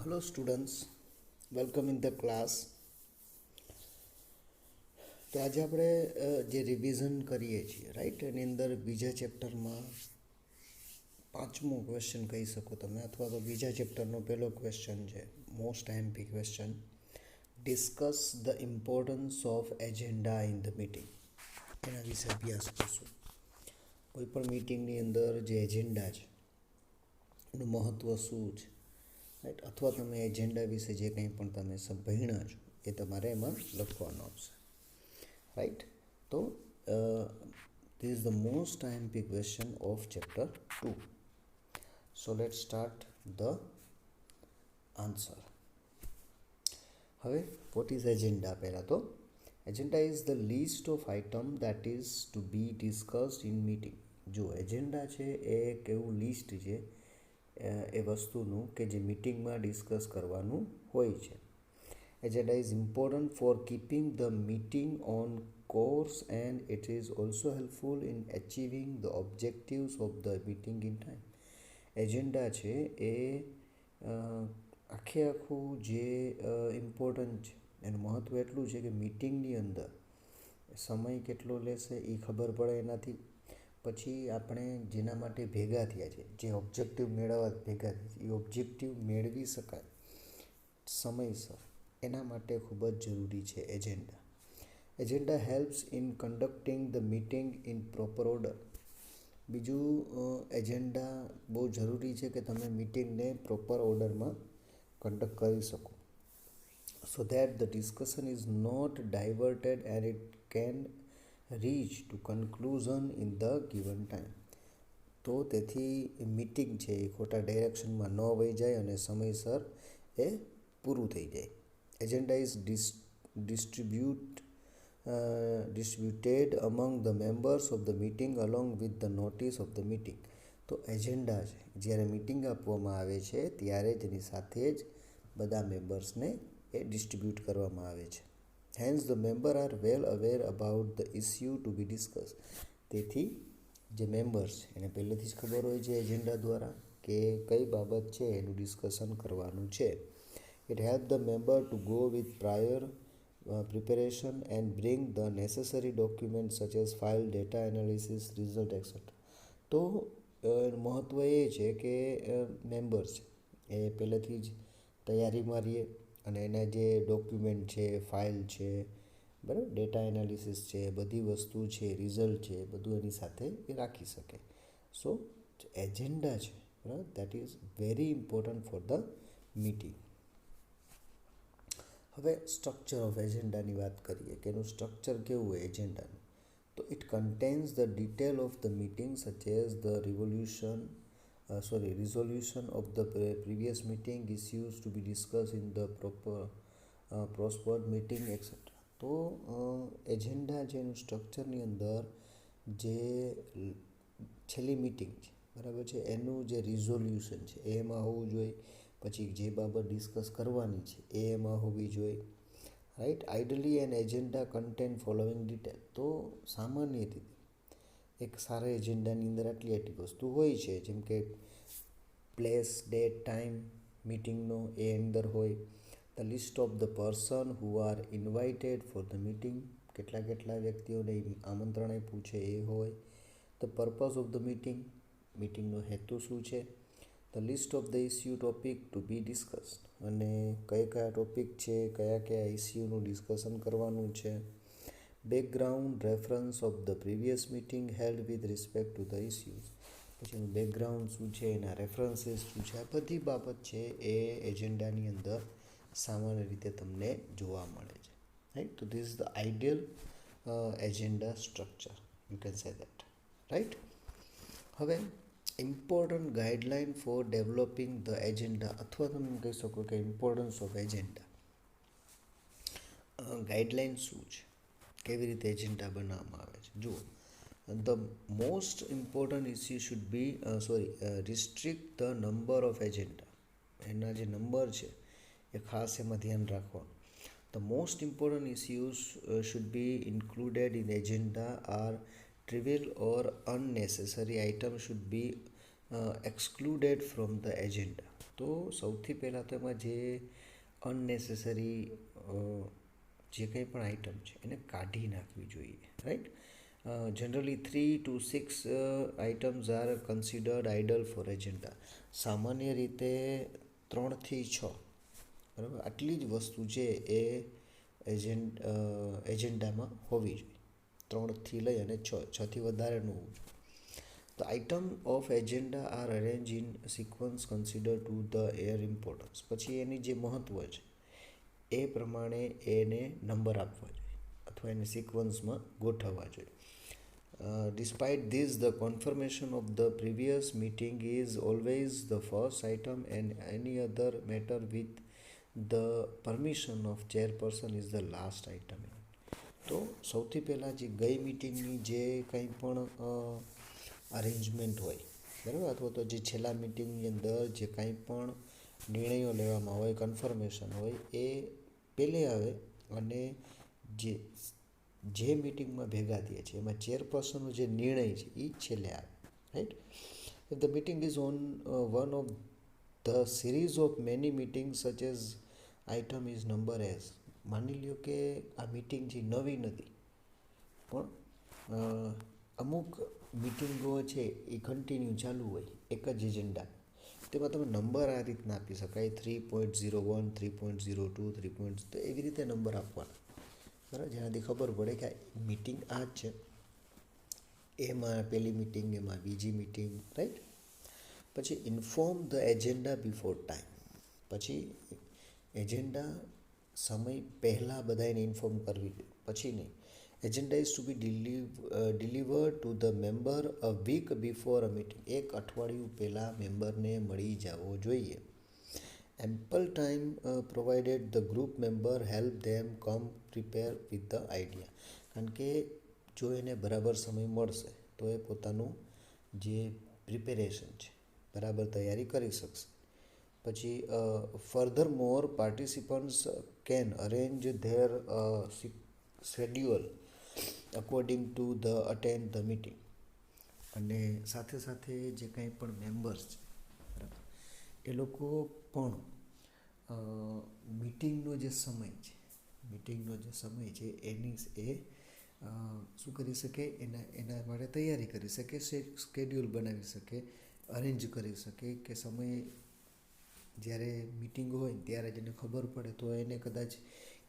Hello students, welcome in the class. તો આજે આપણે જે રિવિઝન કરીએ છીએ રાઈટ એની અંદર બીજા ચેપ્ટરમાં પાંચમો ક્વેશ્ચન કહી શકો તમે, અથવા તો બીજા ચેપ્ટરનો પહેલો ક્વેશ્ચન છે, most IMP question. Discuss the importance of agenda in the meeting. એના વિશે અભ્યાસ કરશું. કોઈ પણ મીટિંગની અંદર જે એજન્ડા છે એનું મહત્ત્વ શું છે રાઈટ, અથવા તમે એજન્ડા વિશે જે કંઈ પણ તમે ભણ્યા છો એ તમારે એમાં લખવાનું આવશે રાઈટ. તો this is the most IMP question of chapter 2. So let's start the answer. હવે what is agenda? પહેલાં તો agenda is the list of item that is to be discussed in meeting. જો એજન્ડા છે એ એક એવું list છે એ વસ્તુનું કે જે મીટિંગમાં ડિસ્કસ કરવાનું હોય છે. Agenda is important for keeping the meeting on course and it is also helpful in achieving the objectives of the meeting in time. Agenda છે એ આખું જે ઇમ્પોર્ટન્ટ છે એનું મહત્ત્વ એટલું છે કે મીટિંગની અંદર સમય કેટલો લેશે એ ખબર પડે એનાથી. પછી આપણે જેના માટે ભેગા થયા છે, જે ઓબ્જેક્ટિવ મેળવવા ભેગા થયા છે, એ ઓબ્જેક્ટિવ મેળવી શકાય સમયસર, એના માટે ખૂબ જ જરૂરી છે agenda. Agenda helps in conducting the meeting in proper order. બીજું એજન્ડા બહુ જરૂરી છે કે તમે મીટિંગને પ્રોપર ઓર્ડરમાં કન્ડક્ટ કરી શકો, so that the discussion is not diverted and it can reach to conclusion in the given time. તો તેથી મીટિંગ છે એ ખોટા ડાયરેક્શનમાં ન વહી જાય અને સમયસર એ પૂરું થઈ જાય. Agenda is distributed among the members of the meeting along with the notice of the meeting. તો એજન્ડા છે જ્યારે મીટિંગ આપવામાં આવે છે ત્યારે તેની સાથે જ બધા મેમ્બર્સને એ ડિસ્ટ્રીબ્યુટ કરવામાં આવે છે. Hence the member are well aware about the issue to be discuss. તેથી જે મેમ્બર્સ છે એને પહેલેથી જ ખબર હોય છે એજન્ડા દ્વારા કે કઈ બાબત છે એનું ડિસ્કશન કરવાનું છે. It helps the member to go with prior preparation and bring the necessary documents such as file, data analysis, result, etc. તો મહત્ત્વ એ છે કે મેમ્બર્સ એ પહેલેથી જ તૈયારીમાં રહીએ અને એના જે ડોક્યુમેન્ટ છે, ફાઇલ છે, બરાબર, ડેટા એનાલિસિસ છે, બધી વસ્તુ છે, રિઝલ્ટ છે, બધું એની સાથે એ રાખી શકે. સો એજન્ડા છે બરાબર, that is very important for the meeting. હવે સ્ટ્રક્ચર ઓફ એજન્ડાની વાત કરીએ કે એનું સ્ટ્રક્ચર કેવું હોય એજન્ડાનું. તો it contains the detail of the meeting such as the resolution of the previous meeting, issues to be discuss in the proposed meeting etcetera. તો એજન્ડા છે એનું સ્ટ્રક્ચરની અંદર જે છેલ્લી મીટિંગ છે બરાબર છે એનું જે રિઝોલ્યુશન છે એ એમાં હોવું જોઈએ. પછી જે બાબત ડિસ્કસ કરવાની છે એ એમાં હોવી જોઈએ right. Ideally an agenda content following detail. તો સામાન્ય રીતે એક સારા એજન્ડાની અંદર આટલી વસ્તુ હોય છે, જેમ કે પ્લેસ, ડેટ, ટાઈમ મીટિંગનો એ અંદર હોય. The list of the person who are invited for the meeting. કેટલા વ્યક્તિઓને આમંત્રણ આપ્યું છે એ હોય. The purpose of the meeting. મીટિંગનો હેતુ શું છે. The list of the issue topic to be discussed. અને કયા ટોપિક છે, કયા ઇસ્યુનું ડિસ્કશન કરવાનું છે. Background reference of the previous meeting held with respect to the issues. પછી એનું બેકગ્રાઉન્ડ શું છે, એના રેફરન્સીસ શું છે, આ બધી બાબત છે એ એજન્ડાની અંદર સામાન્ય રીતે તમને જોવા મળે છે રાઈટ. તો this is the ideal agenda structure, you can say that right. હવે important guideline for developing the agenda, અથવા તમે કહી શકો કે ઇમ્પોર્ટન્સ ઓફ એજન્ડા. ગાઈડલાઇન શું છે, કેવી રીતે એજન્ડા બનાવવામાં આવે છે. જુઓ, the most important issue should be restrict the number of agenda. એના જે નંબર છે એ ખાસ એમાં ધ્યાન રાખવાનું. The most important issues should be included in agenda are trivial or unnecessary items should be excluded from the agenda. તો સૌથી પહેલાં તો એમાં જે અનનેસેસરી જે કંઈ પણ આઇટમ છે એને કાઢી નાખવી જોઈએ, right. Generally 3 to 6 items are considered ideal for agenda. સામાન્ય રીતે 3 થી 6, બરાબર, આટલી જ વસ્તુ છે એ એજન્ડામાં હોવી જોઈએ. 3થી લઈ અને 6થી વધારે ન હોવું જોઈએ. The item of agenda are arranged in sequence considered to the air importance. પછી એની જે મહત્ત્વ છે એ પ્રમાણે એને નંબર આપવા જોઈએ અથવા એને સિક્વન્સમાં ગોઠવવા જોઈએ. Despite this, the confirmation of the previous meeting is always the first item and any other matter with the permission of chairperson is the last item. તો સૌથી પહેલાં જે ગઈ મિટિંગની જે કંઈ પણ અરેન્જમેન્ટ હોય, બરાબર, અથવા તો જે છેલ્લા મિટિંગની અંદર જે કાંઈ પણ નિર્ણયો લેવામાં હોય, કન્ફર્મેશન હોય, એ પહેલે આવે અને જે મિટિંગમાં ભેગા થયા છે એમાં ચેરપર્સનનો જે નિર્ણય છે એ છેલ્લે આવે, right. If the meeting is on one of the series of many meetings such as item is number as. માની લ્યો કે આ મિટિંગ જે નવી નથી પણ અમુક મિટિંગો છે એ કન્ટિન્યુ ચાલુ હોય એક જ એજન્ડા, તેમાં તમે નંબર આ રીતના આપી શકાય 3.01, 3.02, 3. તો એવી રીતે નંબર આપવાના, બરાબર, જેનાથી ખબર પડે કે આ મિટિંગ આ જ છે, એમાં પહેલી મિટિંગ, એમાં બીજી મિટિંગ, રાઈટ. પછી inform the agenda before time. પછી એજન્ડા સમય પહેલાં બધાને ઇન્ફોર્મ કરવી જોઈએ, પછી નહીં. Agenda is to be delivered to the member a week before a meeting. એક અઠવાડિયું પહેલાં મેમ્બરને મળી જવો જોઈએ. Ample time provided the group member help them come prepare with the idea. કારણ કે જો એને બરાબર સમય મળશે તો એ પોતાનું જે પ્રિપેરેશન છે બરાબર તૈયારી કરી શકશે. પછી further more participants can arrange there schedule according to the attend the meeting. અને સાથે સાથે જે કાંઈ પણ મેમ્બર્સ છે, બરાબર, એ લોકો પણ મિટિંગનો જે સમય છે એની શું કરી શકે, એના માટે તૈયારી કરી શકે, સ્કેડ્યુલ બનાવી શકે, અરેન્જ કરી શકે કે સમય જ્યારે મિટિંગ હોય ત્યારે જ એને ખબર પડે તો એને કદાચ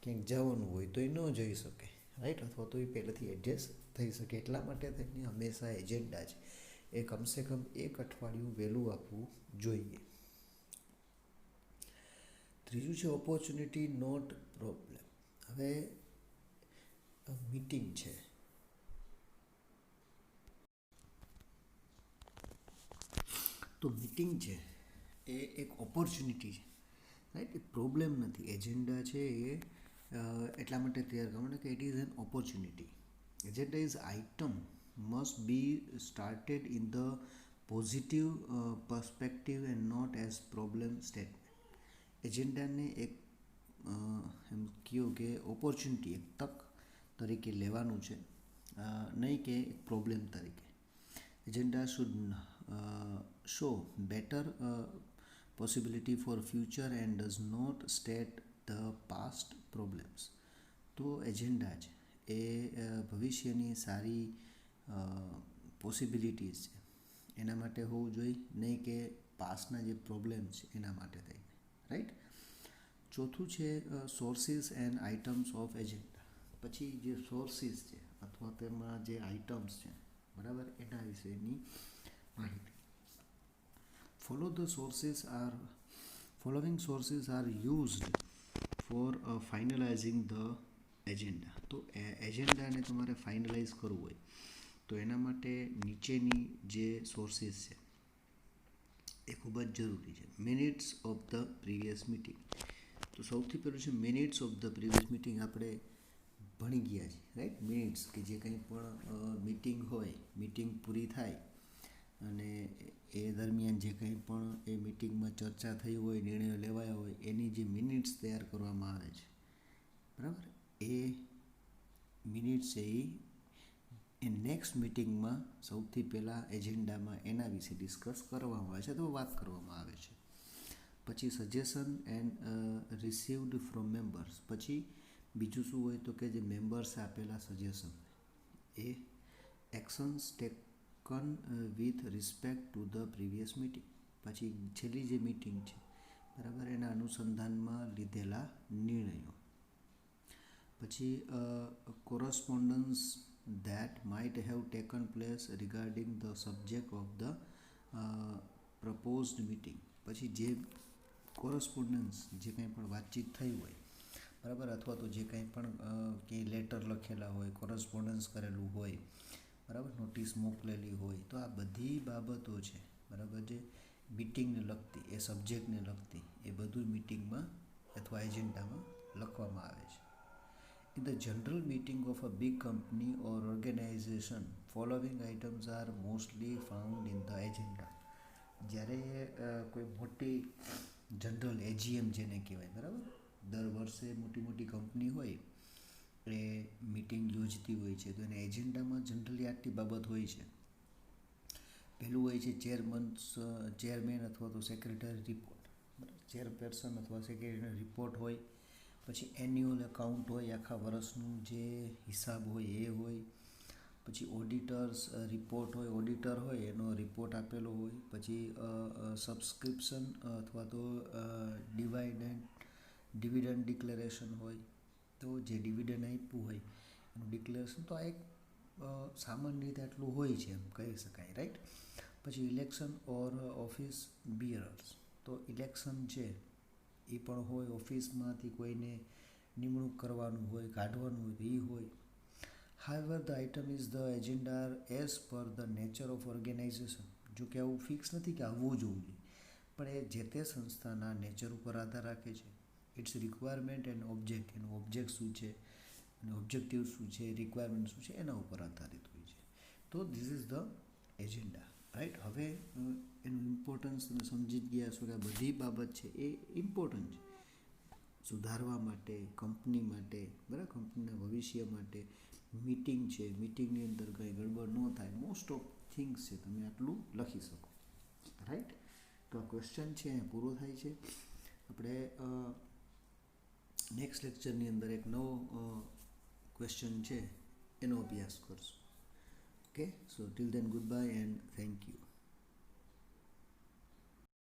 ક્યાંક જવાનું હોય તો એ ન જઈ શકે, રાઈટ, અથવા તો એ પહેલાંથી એડજસ્ટ થઈ શકે. એટલા માટે તેને હંમેશા એજન્ડા છે એ કમસે કમ એક અઠવાડિયું વહેલું આપવું જોઈએ. ત્રીજું છે ઓપોર્ચ્યુનિટી નોટ પ્રોબ્લેમ. હવે મિટિંગ છે, તો મિટિંગ છે એ એક ઓપોર્ચ્યુનિટી છે, રાઈટ, એ પ્રોબ્લેમ નથી. એજન્ડા છે એ એટલા માટે તૈયાર કરવાનું કે it is an opportunity. Agenda is item must be started in the positive perspective and not as problem statement. એજન્ડાને એક એમ કહ્યું કે ઓપોર્ચ્યુનિટી, એક તક તરીકે લેવાનું છે, નહીં કે એક પ્રોબ્લેમ તરીકે. Agenda should show better possibility for future and does not state the past problems. તો એજન્ડા છે એ ભવિષ્યની સારી પોસિબિલિટીઝ છે એના માટે હોવું જોઈએ, નહીં કે પાસ્ટના જે પ્રોબ્લેમ્સ છે એના માટે થઈને, રાઈટ. ચોથું છે sources and items of agenda. પછી જે સોર્સિસ છે અથવા તેમાં જે આઇટમ્સ છે, બરાબર, એના વિશેની માહિતી. Following sources are used for finalizing the agenda. તો એજન્ડાને તમારે ફાઇનલાઇઝ કરવું હોય તો એના માટે નીચેની જે સોર્સિસ છે એ ખૂબ જ જરૂરી છે. Minutes of the previous meeting. તો સૌથી પહેલું છે minutes of the previous meeting. આપણે ભણી ગયા છીએ, રાઈટ. મિનિટ્સ કે જે કંઈ પણ મિટિંગ હોય, મિટિંગ પૂરી થાય અને એ દરમિયાન જે કંઈ પણ એ મિટિંગમાં ચર્ચા થઈ હોય, નિર્ણયો લેવાયા હોય, એની જે મિનિટ્સ તૈયાર કરવામાં આવે છે, બરાબર, એ મિનિટ્સ છે એ નેક્સ્ટ મિટિંગમાં સૌથી પહેલાં એજન્ડામાં એના વિશે ડિસ્કસ કરવામાં આવે છે અથવા વાત કરવામાં આવે છે. પછી suggestion and received from members. પછી બીજું શું હોય તો કે જે મેમ્બર્સે આપેલા suggestion A actions taken with respect to the previous meeting. પછી છેલ્લી જે મિટિંગ છે બરાબર એના અનુસંધાનમાં લીધેલા નિર્ણયો. પછી correspondence that might have taken place regarding the subject of the proposed meeting. પછી જે કોરસ્પોન્ડન્સ જે કંઈ પણ વાતચીત થઈ હોય બરાબર, અથવા તો જે કંઈ પણ કે લેટર લખેલા હોય, કોરસ્પોન્ડન્સ કરેલું હોય બરાબર, નોટિસ મોકલેલી હોય, તો આ બધી બાબતો છે બરાબર જે મિટિંગને લગતી, એ સબ્જેક્ટને લગતી, એ બધું મિટિંગમાં અથવા એજન્ડામાં લખવામાં આવે છે. In the general meeting of a big company or organization, following items are mostly found in the agenda. જ્યારે કોઈ મોટી જનરલ એજીએમ જેને કહેવાય બરાબર, દર વર્ષે મોટી મોટી કંપની હોય એ મિટિંગ યોજતી હોય છે, તો એના એજન્ડામાં જનરલી આટલી બાબત હોય છે. પહેલું હોય છે ચેરમેન અથવા તો સેક્રેટરી રિપોર્ટ, ચેરપર્સન અથવા સેક્રેટરી રિપોર્ટ હોય. પછી એન્યુઅલ એકાઉન્ટ હોય, આખા વર્ષનું જે હિસાબ હોય એ હોય. પછી ઓડિટર્સ રિપોર્ટ હોય, ઓડિટર હોય એનો રિપોર્ટ આપેલો હોય. પછી સબસ્ક્રિપ્શન અથવા તો ડિવિડન્ડ ડિક્લેરેશન હોય, તો જે ડિવિડન્ડ આપ્યું હોય એનું ડિક્લેરેશન. તો આ એક સામાન્ય રીતે આટલું હોય છે એમ કહી શકાય, રાઈટ. પછી ઇલેક્શન ઓર ઓફિસ બિયરર્સ, તો ઇલેક્શન છે એ પણ હોય, ઓફિસમાંથી કોઈને નિમણૂક કરવાનું હોય, કાઢવાનું હોય તો એ હોય. However, the item is the agenda as per the nature of organization. જો કે આવું ફિક્સ નથી કે આવવું જ હોવું જોઈએ, પણ એ જે તે સંસ્થાના નેચર ઉપર આધાર રાખે છે. ઇટ્સ રિક્વાયરમેન્ટ એન્ડ ઓબ્જેક્ટ, એનું ઓબ્જેક્ટ શું છે અને ઓબ્જેક્ટિવ શું છે, રિક્વાયરમેન્ટ શું છે એના ઉપર આધારિત હોય છે. તો this is the agenda, right. હવે એનું ઇમ્પોર્ટન્સ તમે સમજી જ ગયા છો કે આ બધી બાબત છે એ ઇમ્પોર્ટન્ટ છે સુધારવા માટે, કંપની માટે બરાબર, કંપનીના ભવિષ્ય માટે. મિટિંગ છે, મિટિંગની અંદર કંઈ ગડબડ ન થાય, મોસ્ટ ઓફ થિંગ્સ છે, તમે આટલું લખી શકો, રાઈટ. તો આ ક્વેશ્ચન છે અહીંયા પૂરો થાય છે. આપણે નેક્સ્ટ લેક્ચરની અંદર એક નવો ક્વેશ્ચન છે એનો અભ્યાસ કરશું. Okay, so till then good bye and thank you.